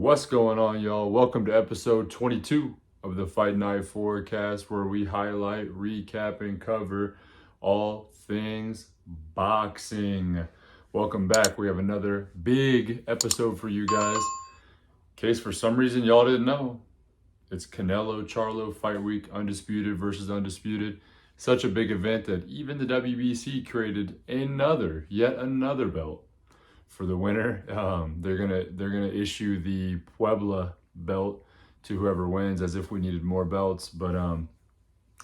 What's going on, y'all? Welcome to episode 22 of the Fight Night Forecast, where we highlight, recap, and cover all things boxing. Welcome back. We have another big episode for you guys. In case for some reason y'all didn't know, it's Canelo Charlo Fight Week, undisputed versus undisputed. Such a big event that even the WBC created yet another belt for the winner. They're gonna issue the Puebla belt to whoever wins, as if we needed more belts. But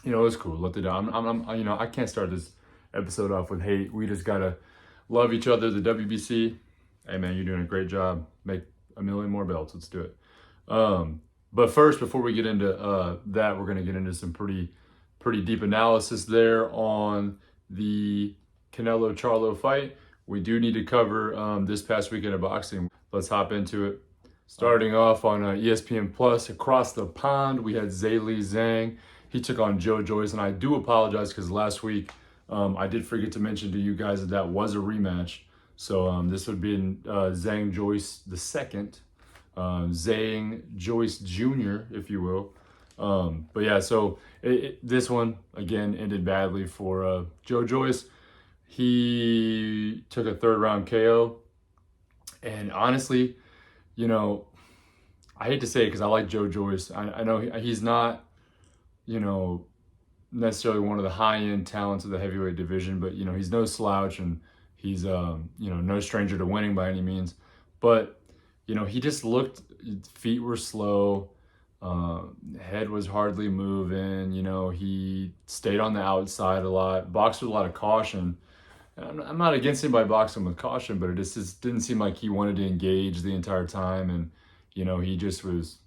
it's cool. Let it down. I can't start this episode off with hate. We just gotta love each other. The WBC, hey man, you're doing a great job. Make a million more belts. Let's do it. But first, before we get into that, we're gonna get into some pretty deep analysis there on the Canelo Charlo fight. We do need to cover this past weekend of boxing. Let's hop into it. Starting off on ESPN Plus, across the pond, we had Zhilei Zhang. He took on Joe Joyce, and I do apologize because last week I did forget to mention to you guys that was a rematch. So this would be Zhang Joyce the second, Zhang Joyce Jr., if you will. But yeah, so this one again ended badly for Joe Joyce. He took a third round KO, and honestly, I hate to say it because I like Joe Joyce. I know he's not, necessarily one of the high end talents of the heavyweight division, but he's no slouch, and he's no stranger to winning by any means. But he just looked, feet were slow. Head was hardly moving. He stayed on the outside a lot, boxed with a lot of caution. I'm not against anybody boxing with caution, but it just didn't seem like he wanted to engage the entire time. And, he just was,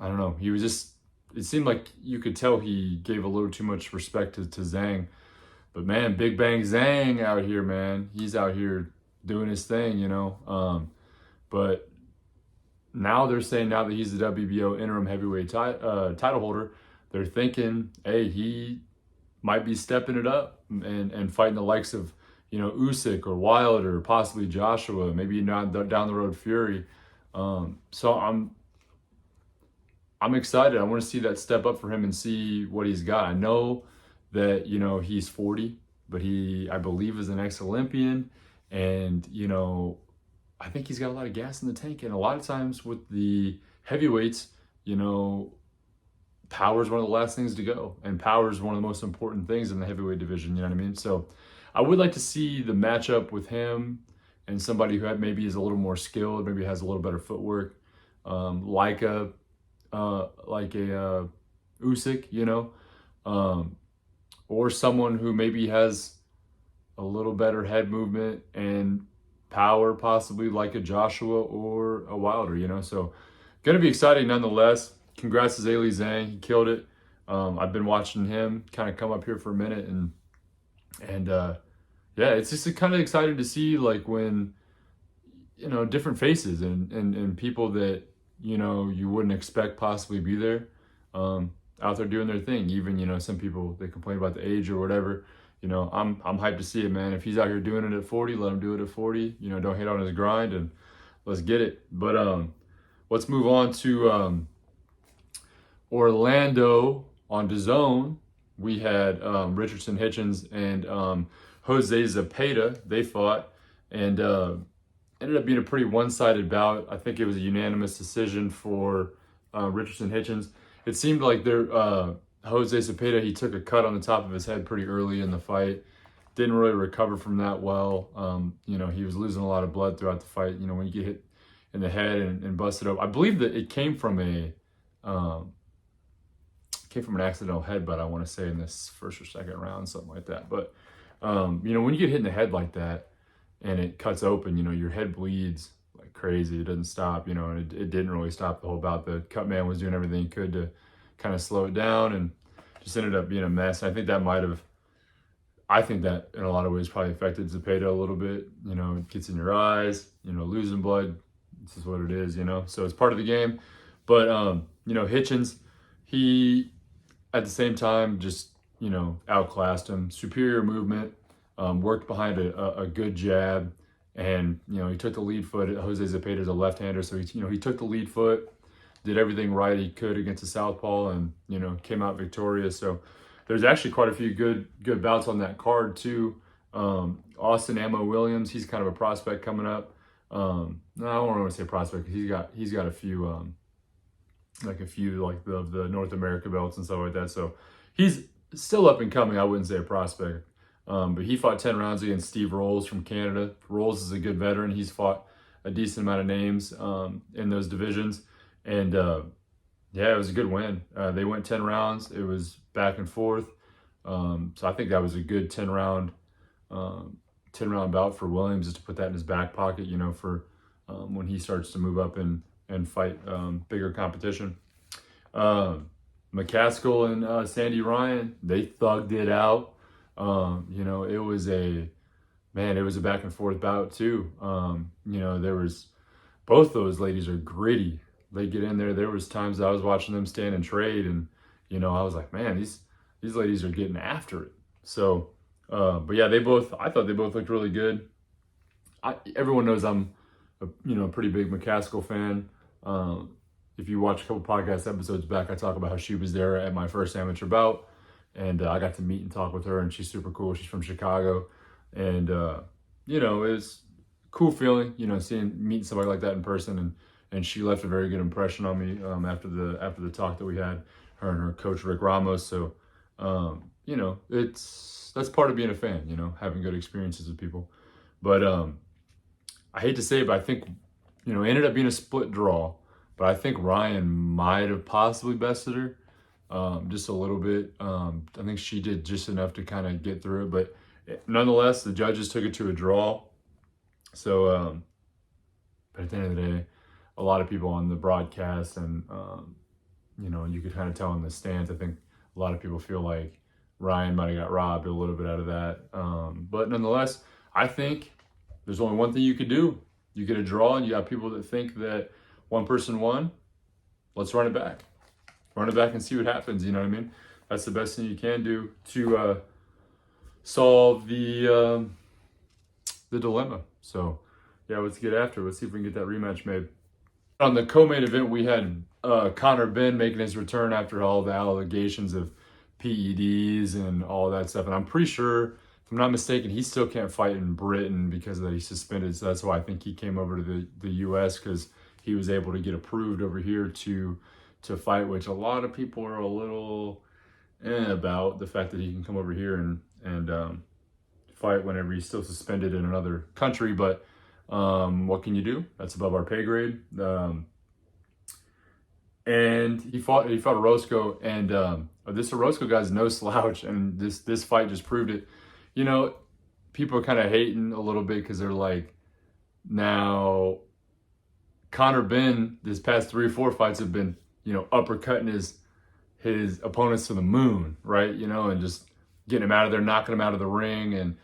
I don't know, it seemed like you could tell he gave a little too much respect to Zhang. But man, Big Bang Zhang out here, man. He's out here doing his thing, But now they're saying now that he's the WBO interim heavyweight title holder, they're thinking, hey, he might be stepping it up and fighting the likes of, Usyk or Wilder, possibly Joshua, maybe not down the road Fury. So I'm excited. I want to see that step up for him and see what he's got. I know that, he's 40, but I believe is an ex-Olympian, and, I think he's got a lot of gas in the tank. And a lot of times with the heavyweights, power is one of the last things to go, and power is one of the most important things in the heavyweight division. You know what I mean? So I would like to see the matchup with him and somebody who maybe is a little more skilled, maybe has a little better footwork, like a Usyk, or someone who maybe has a little better head movement and power, possibly like a Joshua or a Wilder. So going to be exciting nonetheless. Congrats to Zhilei Zhang. He killed it. I've been watching him kind of come up here for a minute, and yeah, it's just kind of exciting to see, like, when different faces and people that you wouldn't expect possibly be there, out there doing their thing. Even some people, they complain about the age or whatever. I'm hyped to see it, man. If he's out here doing it at 40, let him do it at 40. Don't hate on his grind, and let's get it. But let's move on to Orlando on DAZN. We had Richardson Hitchens and Jose Zepeda. They fought, and ended up being a pretty one-sided bout. I think it was a unanimous decision for Richardson Hitchens. It seemed like Jose Zepeda, he took a cut on the top of his head pretty early in the fight. Didn't really recover from that well. He was losing a lot of blood throughout the fight. When you get hit in the head and busted up. I believe that it came from an accidental headbutt, I want to say, in this first or second round, something like that. But, when you get hit in the head like that and it cuts open, your head bleeds like crazy. It doesn't stop, and it didn't really stop the whole bout. The cut man was doing everything he could to kind of slow it down, and just ended up being a mess. I think that in a lot of ways probably affected Zepeda a little bit. It gets in your eyes, losing blood. This is what it is, so it's part of the game. But, Hitchens, he, at the same time, just, outclassed him. Superior movement, worked behind a good jab, And, he took the lead foot. Jose Zepeda's a left-hander, so he took the lead foot, did everything right he could against the southpaw, and, came out victorious. So there's actually quite a few good bouts on that card too. Austin Ammo Williams, he's kind of a prospect coming up. No, I don't want to say prospect, because he's got a few like the North America belts and stuff like that. So he's still up and coming. I wouldn't say a prospect. But he fought 10 rounds against Steve Rolls from Canada. Rolls is a good veteran. He's fought a decent amount of names in those divisions. And yeah, it was a good win. They went 10 rounds. It was back and forth. So I think that was a good 10 round bout for Williams, just to put that in his back pocket, for when he starts to move up and fight bigger competition. McCaskill and Sandy Ryan, they thugged it out. It was a back and forth bout too. There was, both those ladies are gritty. They get in there. There was times I was watching them stand and trade, and I was like, man, these ladies are getting after it. So, but yeah, I thought they both looked really good. Everyone knows I'm a pretty big McCaskill fan. If you watch a couple podcast episodes back, I talk about how she was there at my first amateur bout. And I got to meet and talk with her, and she's super cool. She's from Chicago. And, it's a cool feeling, meeting somebody like that in person. And she left a very good impression on me after the talk that we had, her and her coach, Rick Ramos. So, that's part of being a fan, having good experiences with people. But I hate to say it, but I think, it ended up being a split draw. But I think Ryan might have possibly bested her. Just a little bit. I think she did just enough to kind of get through it, but nonetheless, the judges took it to a draw. So, but at the end of the day, a lot of people on the broadcast and, you could kind of tell in the stands, I think a lot of people feel like Ryan might have got robbed a little bit out of that. But nonetheless, I think there's only one thing you could do. You get a draw, and you got people that think that one person won. Let's run it back. Run it back and see what happens, you know what I mean? That's the best thing you can do to solve the dilemma. So, yeah, let's get after it. Let's see if we can get that rematch made. On the co-main event, we had Conor Benn making his return after all the allegations of PEDs and all that stuff. And I'm pretty sure, if I'm not mistaken, he still can't fight in Britain because of that he's suspended. So that's why I think he came over to the U.S., because he was able to get approved over here to fight, which a lot of people are a little about the fact that he can come over here and fight whenever he's still suspended in another country. But what can you do? That's above our pay grade. And he fought Orozco, and this Orozco guy's no slouch, and this fight just proved it. People are kind of hating a little bit because they're like, now Conor Benn, this past 3 or 4 fights have been, uppercutting his opponents to the moon, right? And just getting him out of there, knocking him out of the ring.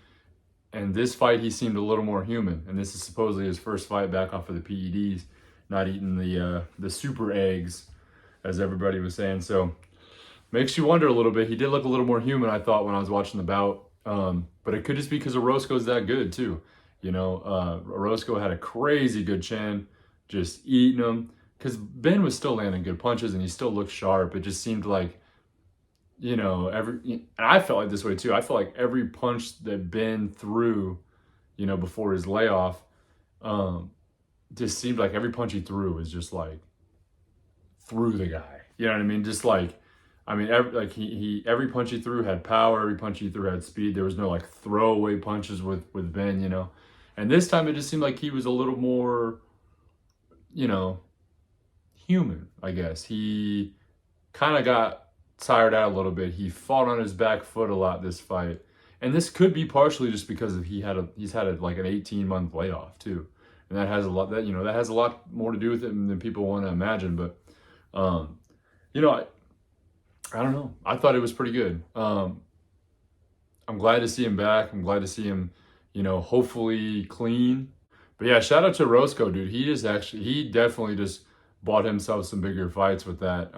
And this fight, he seemed a little more human. And this is supposedly his first fight back off of the PEDs, not eating the super eggs, as everybody was saying. So makes you wonder a little bit. He did look a little more human, I thought, when I was watching the bout. But it could just be because Orozco's that good too. Orozco had a crazy good chin, just eating him. Because Ben was still landing good punches and he still looked sharp. It just seemed like, and I felt like this way too. I felt like every punch that Ben threw, before his layoff, just seemed like every punch he threw was just like through the guy. You know what I mean? Just like, every punch he threw had power. Every punch he threw had speed. There was no like throwaway punches with Ben, And this time it just seemed like he was a little more, human, I guess. He kind of got tired out a little bit. He fought on his back foot a lot this fight. And this could be partially just because of he's had an 18-month layoff too. And that has a lot that has a lot more to do with it than people want to imagine. But I don't know. I thought it was pretty good. I'm glad to see him back. I'm glad to see him, hopefully clean. But yeah, shout out to Roscoe, dude. He definitely just bought himself some bigger fights with that.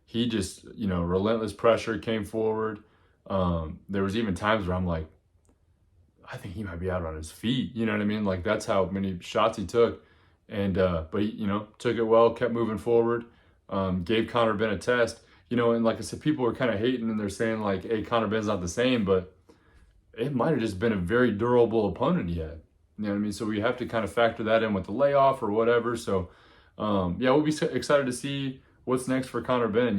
He just, relentless pressure, came forward. There was even times where I'm like, I think he might be out on his feet. You know what I mean? Like that's how many shots he took. And but he, took it well, kept moving forward, gave Conor Ben a test. And like I said, people were kind of hating and they're saying like, hey, Conor Ben's not the same, but it might have just been a very durable opponent he had. You know what I mean? So we have to kind of factor that in with the layoff or whatever. So yeah, we'll be excited to see what's next for Conor Ben.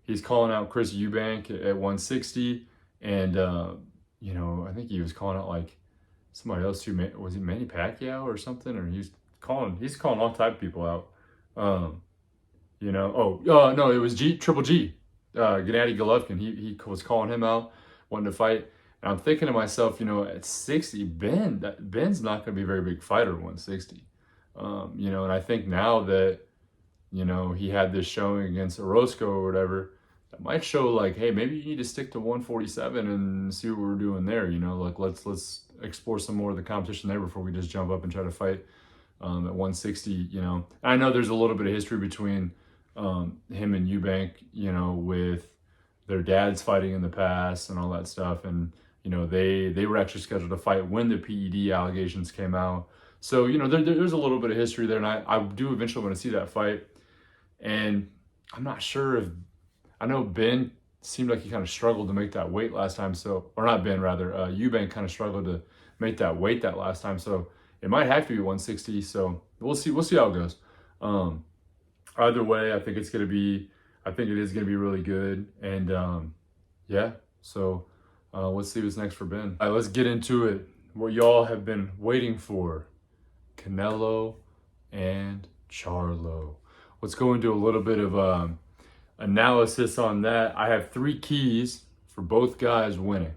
He's calling out Chris Eubank at 160, and I think he was calling out like somebody else too. Was it Manny Pacquiao or something? Or he's calling all type of people out. No, it was Triple G, Gennady Golovkin. He was calling him out, wanting to fight. And I'm thinking to myself, at 60, Ben's not going to be a very big fighter at 160. And I think now that, he had this showing against Orozco or whatever, that might show like, hey, maybe you need to stick to 147 and see what we're doing there. Like let's explore some more of the competition there before we just jump up and try to fight at 160. I know there's a little bit of history between him and Eubank, with their dads fighting in the past and all that stuff. And, they were actually scheduled to fight when the PED allegations came out. So, there's a little bit of history there, and I do eventually want to see that fight. And I'm not sure I know Ben seemed like he kind of struggled to make that weight last time. So, or not Ben, rather, Eubank kind of struggled to make that weight that last time. So it might have to be 160. So we'll see how it goes. Either way, I think it is going to be really good. And yeah, so let's see what's next for Ben. All right, let's get into it. What y'all have been waiting for. Canelo and Charlo. Let's go into a little bit of analysis on that. I have 3 keys for both guys winning.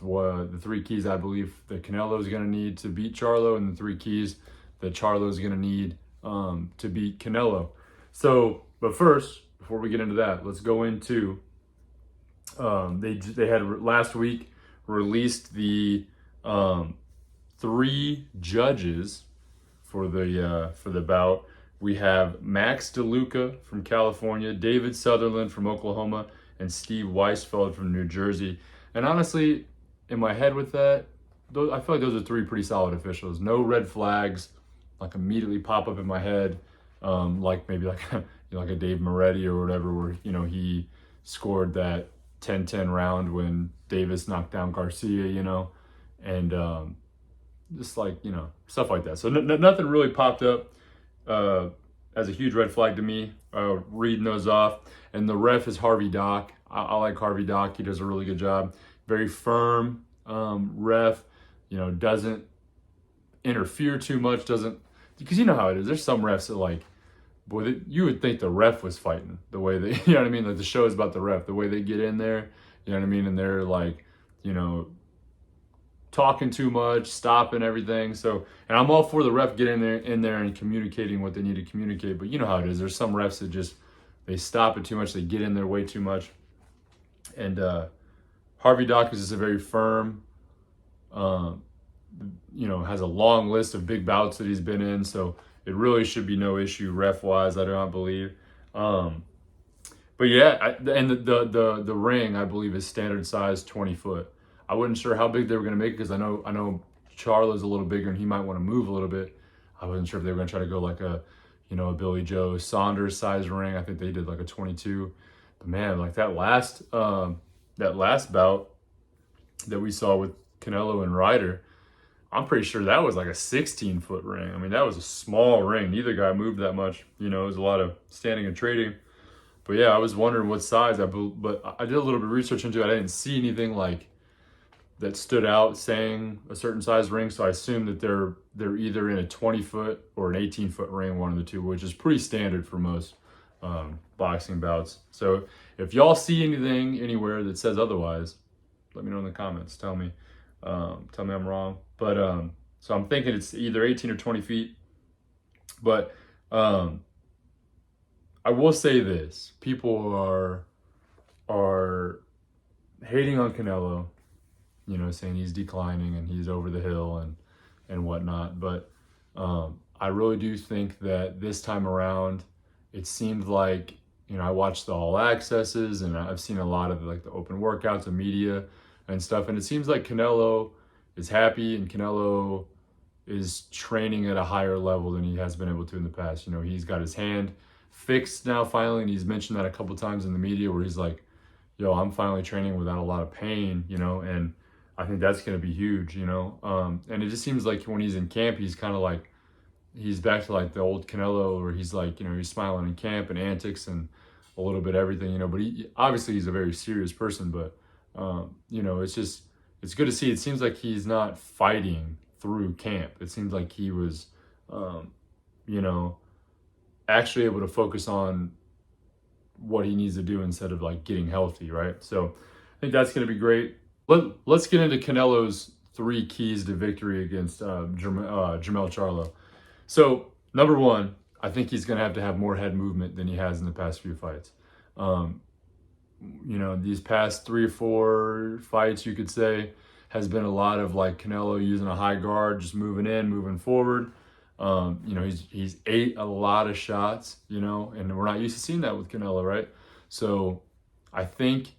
The 3 keys I believe that Canelo is going to need to beat Charlo, and the 3 keys that Charlo is going to need to beat Canelo. So, but first, before we get into that, let's go into they had last week released the 3 judges for the bout. We have Max DeLuca from California, David Sutherland from Oklahoma, and Steve Weisfeld from New Jersey. And honestly, in my head with that, I feel like those are 3 pretty solid officials. No red flags like immediately pop up in my head, like maybe like like a Dave Moretti or whatever, where he scored that 10-10 round when Davis knocked down Garcia, and just like stuff like that. So nothing really popped up as a huge red flag to me, reading those off. And the ref is Harvey Dock. I like Harvey Dock. He does a really good job. Very firm ref, doesn't interfere too much, because you know how it is. There's some refs that like, boy, you would think the ref was fighting the way they, you know what I mean? Like the show is about the ref, the way they get in there, you know what I mean? And they're like, talking too much, stopping everything. So, and I'm all for the ref getting in there and communicating what they need to communicate. But you know how it is. There's some refs that they stop it too much. They get in there way too much. And Harvey Dock is just a very firm, has a long list of big bouts that he's been in. So it really should be no issue ref wise, I do not believe. But yeah, and the ring, I believe, is standard size 20 foot. I wasn't sure how big they were going to make it, because I know Charlo's a little bigger and he might want to move a little bit. I wasn't sure if they were going to try to go like a Billy Joe Saunders size ring. I think they did like a 22. But man, like that last bout that we saw with Canelo and Ryder, I'm pretty sure that was like a 16-foot ring. I mean, that was a small ring. Neither guy moved that much. It was a lot of standing and trading. But yeah, I was wondering what size. But I did a little bit of research into it. I didn't see anything like that stood out saying a certain size ring, so I assume that they're either in a 20-foot or an 18-foot ring, one of the two, which is pretty standard for most boxing bouts. So if y'all see anything anywhere that says otherwise, let me know in the comments. Tell me I'm wrong. But so I'm thinking it's either 18 or 20 feet. But I will say this: people are hating on Canelo, saying he's declining and he's over the hill and whatnot. But I really do think that this time around, it seemed like, I watched the All Accesses and I've seen a lot of like the open workouts and media and stuff. And it seems like Canelo is happy, and Canelo is training at a higher level than he has been able to in the past. You know, he's got his hand fixed now finally, and he's mentioned that a couple times in the media where he's like, yo, I'm finally training without a lot of pain, you know, and I think that's going to be huge, you know. And it just seems like when he's in camp, he's kind of like, he's back to like the old Canelo where he's like, you know, he's smiling in camp and antics and a little bit of everything, you know, but he obviously he's a very serious person, but you know, it's good to see. It seems like he's not fighting through camp. It seems like he was, you know, actually able to focus on what he needs to do instead of like getting healthy, right? So I think that's going to be great. Let's get into Canelo's 3 keys to victory against Jermell Charlo. So number 1, I think he's going to have more head movement than he has in the past few fights. You know, these past 3 or 4 fights, you could say, has been a lot of like Canelo using a high guard, just moving in, moving forward. You know, he's ate a lot of shots, you know, and we're not used to seeing that with Canelo, right? So I think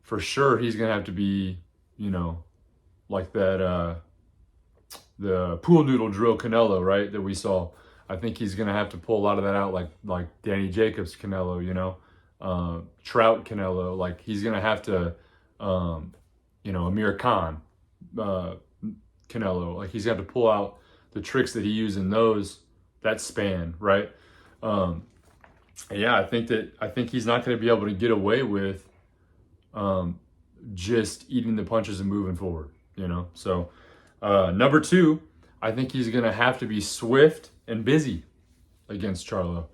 for sure he's going to have to be, you know, like that, the pool noodle drill Canelo, right, that we saw. I think he's going to have to pull a lot of that out, like Danny Jacobs Canelo, you know, Trout Canelo. Like he's going to have to, you know, Amir Khan Canelo. Like he's got to pull out the tricks that he used in that span, right? Yeah, I think he's not going to be able to get away with just eating the punches and moving forward, you know. So number 2, I think he's going to have to be swift and busy against Charlo.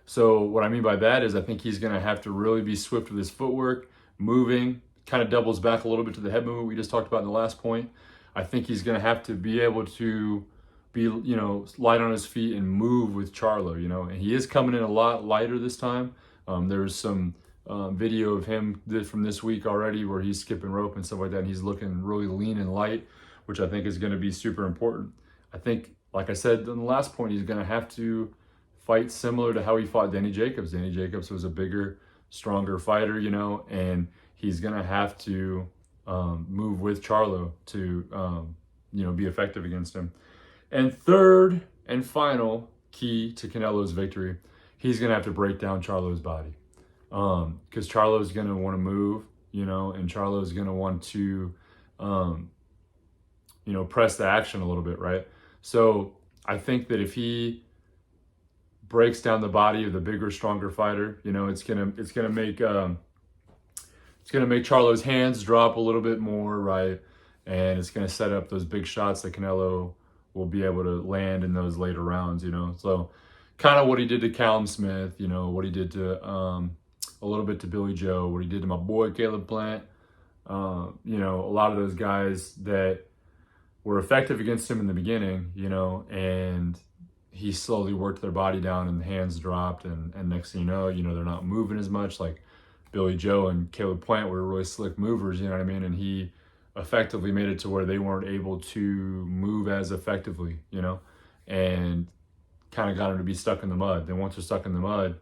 So what I mean by that is I think he's going to have to really be swift with his footwork, moving, kind of doubles back a little bit to the head movement we just talked about in the last point. I think he's going to have to be able to be, you know, light on his feet and move with Charlo, you know. And he is coming in a lot lighter this time. There's some video of him from this week already where he's skipping rope and stuff like that, and he's looking really lean and light, which I think is going to be super important. I think, like I said in the last point, he's going to have to fight similar to how he fought Danny Jacobs. Danny Jacobs was a bigger, stronger fighter, you know, and he's going to have to move with Charlo to, you know, be effective against him. And third and final key to Canelo's victory, he's going to have to break down Charlo's body. Because Charlo's going to want to move, you know, and Charlo's going to want to, you know, press the action a little bit, right? So I think that if he breaks down the body of the bigger, stronger fighter, you know, it's gonna make Charlo's hands drop a little bit more, right? And it's gonna set up those big shots that Canelo will be able to land in those later rounds, you know. So kind of what he did to Callum Smith, you know, what he did to a little bit to Billy Joe, what he did to my boy Caleb Plant, you know, a lot of those guys that were effective against him in the beginning, you know, and he slowly worked their body down and the hands dropped, and next thing you know, they're not moving as much. Like Billy Joe and Caleb Plant were really slick movers, you know what I mean? And he effectively made it to where they weren't able to move as effectively, you know, and kind of got them to be stuck in the mud. Then once they're stuck in the mud,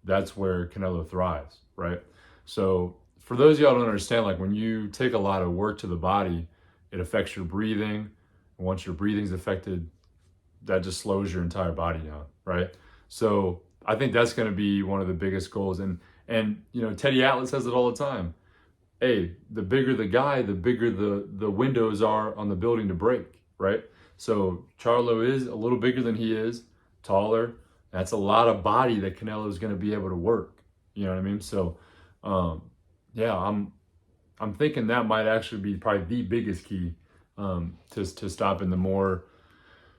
that's where Canelo thrives, right? So for those of y'all who don't understand, like when you take a lot of work to the body, it affects your breathing. And once your breathing's affected, that just slows your entire body down, right? So I think that's going to be one of the biggest goals. And you know, Teddy Atlas says it all the time. Hey, the bigger the guy, the bigger the windows are on the building to break, right? So Charlo is a little bigger than he is, taller. That's a lot of body that Canelo is going to be able to work. You know what I mean? So, yeah, I'm thinking that might actually be probably the biggest key to stopping the more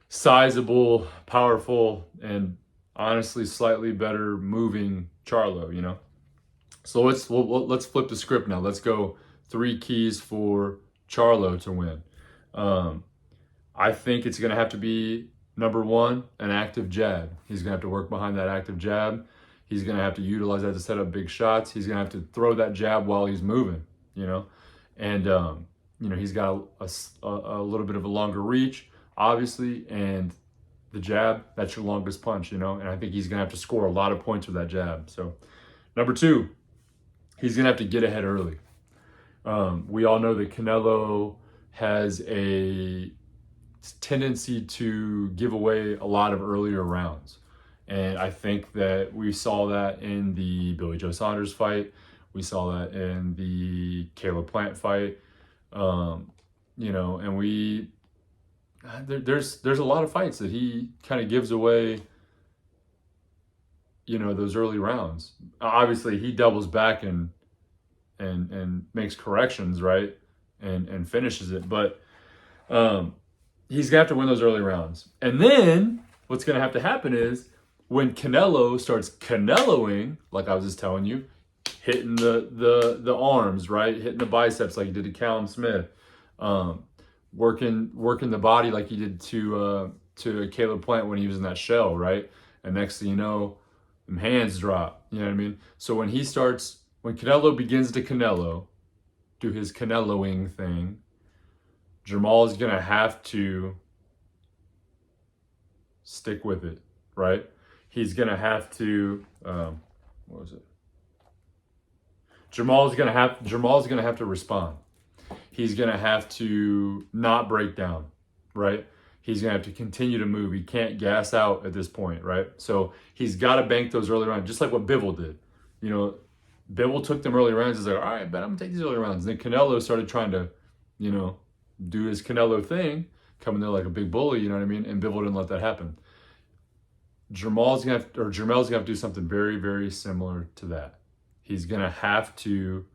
sizable, powerful, and honestly slightly better moving Charlo, you know. So let's flip the script now. Let's go 3 keys for Charlo to win. I think it's going to have to be, number 1, an active jab. He's going to have to work behind that active jab. He's going to have to utilize that to set up big shots. He's going to have to throw that jab while he's moving, you know. And, you know, he's got a little bit of a longer reach, obviously, and the jab, that's your longest punch, you know. And I think he's going to have to score a lot of points with that jab. So, number 2, he's going to have to get ahead early. We all know that Canelo has a tendency to give away a lot of earlier rounds. And I think that we saw that in the Billy Joe Saunders fight. We saw that in the Caleb Plant fight. You know, and there's a lot of fights that he kind of gives away, you know, those early rounds. Obviously, he doubles back and makes corrections, right, and finishes it. But he's gonna have to win those early rounds. And then what's gonna have to happen is when Canelo starts Caneloing, like I was just telling you, hitting the arms, right, hitting the biceps like he did to Callum Smith, working the body like he did to Caleb Plant when he was in that shell, right? And next thing you know, them hands drop. You know what I mean? So when Canelo begins to Canelo, do his Caneloing thing, Jamal is gonna have to stick with it, right? He's gonna have to what was it? Jamal's gonna have to respond. He's gonna have to not break down, right? He's gonna have to continue to move. He can't gas out at this point, right? So he's got to bank those early rounds, just like what Bivol did. You know, Bivol took them early rounds. He's like, all right, bet I'm gonna take these early rounds. And then Canelo started trying to, you know, do his Canelo thing, coming there like a big bully, you know what I mean? And Bivol didn't let that happen. Jermel's gonna have to do something very, very similar to that. He's gonna have to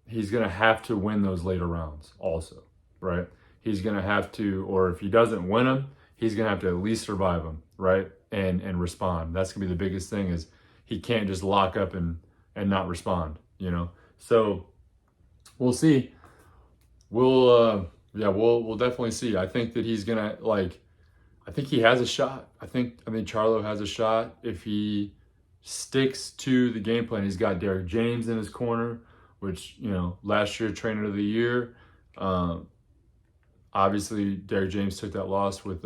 win those later rounds also, right? He's gonna have to, or if he doesn't win them, he's gonna have to at least survive them, right? And respond. That's gonna be the biggest thing, is he can't just lock up and not respond, you know? So we'll see. We'll definitely see. I think that he's gonna, I think he has a shot. I think Charlo has a shot if he sticks to the game plan. He's got Derek James in his corner, which, you know, last year trainer of the year. Obviously, Derek James took that loss with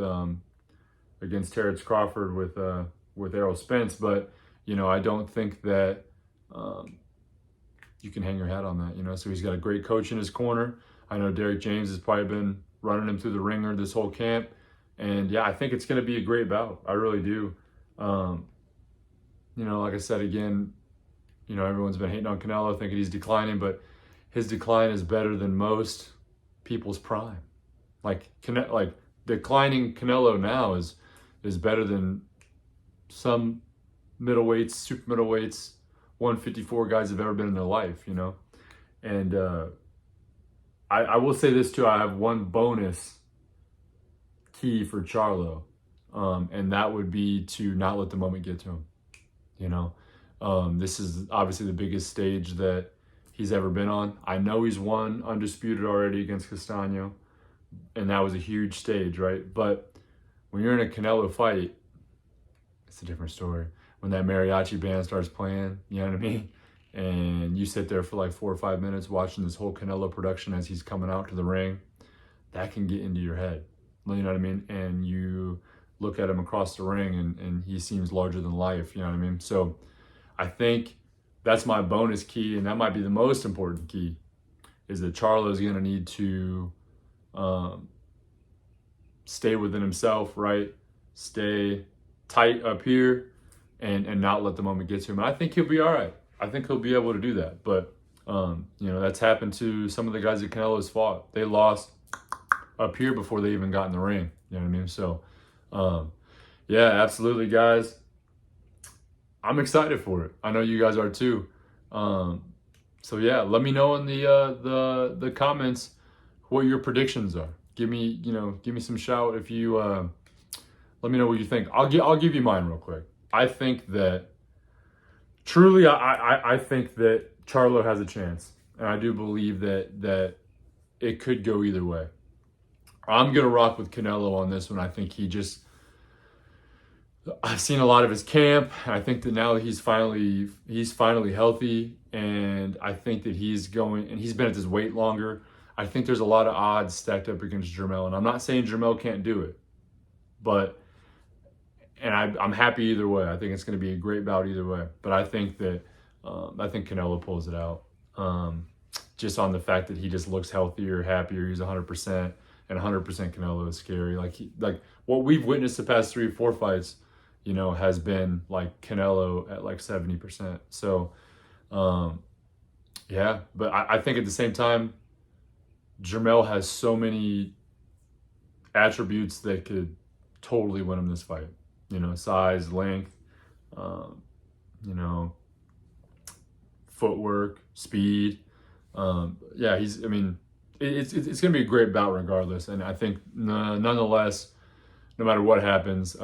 against Terrence Crawford with Errol Spence, but you know, I don't think that you can hang your hat on that. You know, so he's got a great coach in his corner. I know Derek James has probably been running him through the ringer this whole camp. And yeah, I think it's going to be a great bout. I really do. You know, like I said, again, you know, everyone's been hating on Canelo, thinking he's declining, but his decline is better than most people's prime. Like declining Canelo now is better than some middleweights, super middleweights, 154 guys have ever been in their life, you know? And I will say this too, I have one bonus key for Charlo, and that would be to not let the moment get to him. You know, this is obviously the biggest stage that he's ever been on. I know he's won undisputed already against Castano, and that was a huge stage, right? But when you're in a Canelo fight, it's a different story. When that mariachi band starts playing, you know what I mean? And you sit there for like 4 or 5 minutes watching this whole Canelo production as he's coming out to the ring, that can get into your head. You know what I mean? And you look at him across the ring and he seems larger than life, you know what I mean? So I think that's my bonus key, and that might be the most important key, is that Charlo is going to need to stay within himself, right? Stay tight up here and not let the moment get to him. And I think he'll be all right. I think he'll be able to do that. But, you know, that's happened to some of the guys that Canelo's fought. They lost up here before they even got in the ring. You know what I mean? So, yeah, absolutely, guys. I'm excited for it. I know you guys are too. So yeah, let me know in the comments what your predictions are. Give me some shout if you let me know what you think. I'll give you mine real quick. I think that truly I think that Charlo has a chance, and I do believe that it could go either way. I'm gonna rock with Canelo on this one. I think I've seen a lot of his camp. I think that now he's finally healthy, and I think that he's been at this weight longer. I think there's a lot of odds stacked up against Jermell, and I'm not saying Jermell can't do it, and I'm happy either way. I think it's going to be a great bout either way. But I think that I think Canelo pulls it out. just on the fact that he just looks healthier, happier. He's 100%, and 100% Canelo is scary. Like what we've witnessed the past 3 or 4 fights, you know, has been like Canelo at like 70%. So, yeah, but I think at the same time, Jermell has so many attributes that could totally win him this fight. You know, size, length, you know, footwork, speed. Yeah, I mean, it's going to be a great bout regardless. And I think nonetheless, no matter what happens,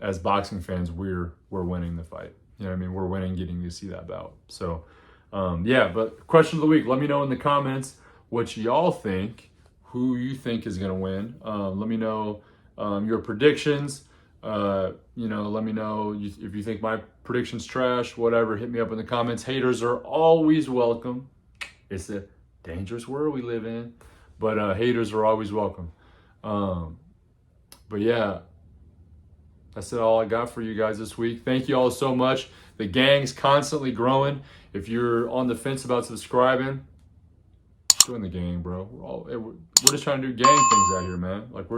as boxing fans, we're winning the fight. You know what I mean? We're winning getting to see that bout. So, yeah, but question of the week, let me know in the comments what y'all think, who you think is going to win. Let me know your predictions. You know, let me know if you think my prediction's trash, whatever. Hit me up in the comments. Haters are always welcome. It's a dangerous world we live in, but haters are always welcome. But yeah, that's all I got for you guys this week. Thank you all so much. The gang's constantly growing. If you're on the fence about subscribing, join the gang, bro. We're just trying to do gang things out here, man. Like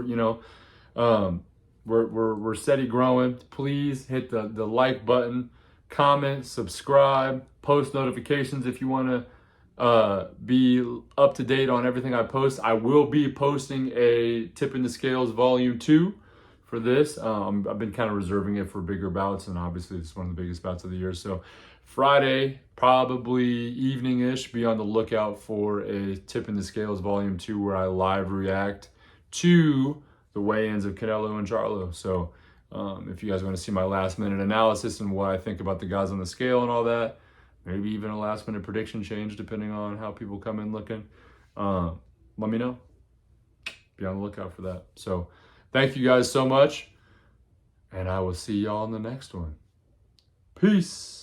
we're steady growing. Please hit the like button, comment, subscribe, post notifications if you want to be up to date on everything I post. I will be posting a Tipping the Scales Volume 2 for this. I've been kind of reserving it for bigger bouts, and obviously it's one of the biggest bouts of the year. So Friday, probably evening-ish, be on the lookout for a Tipping the Scales Volume 2 where I live react to the weigh-ins of Canelo and Charlo. So if you guys want to see my last-minute analysis and what I think about the guys on the scale and all that, maybe even a last-minute prediction change depending on how people come in looking, let me know. Be on the lookout for that. So thank you guys so much, and I will see y'all in the next one. Peace.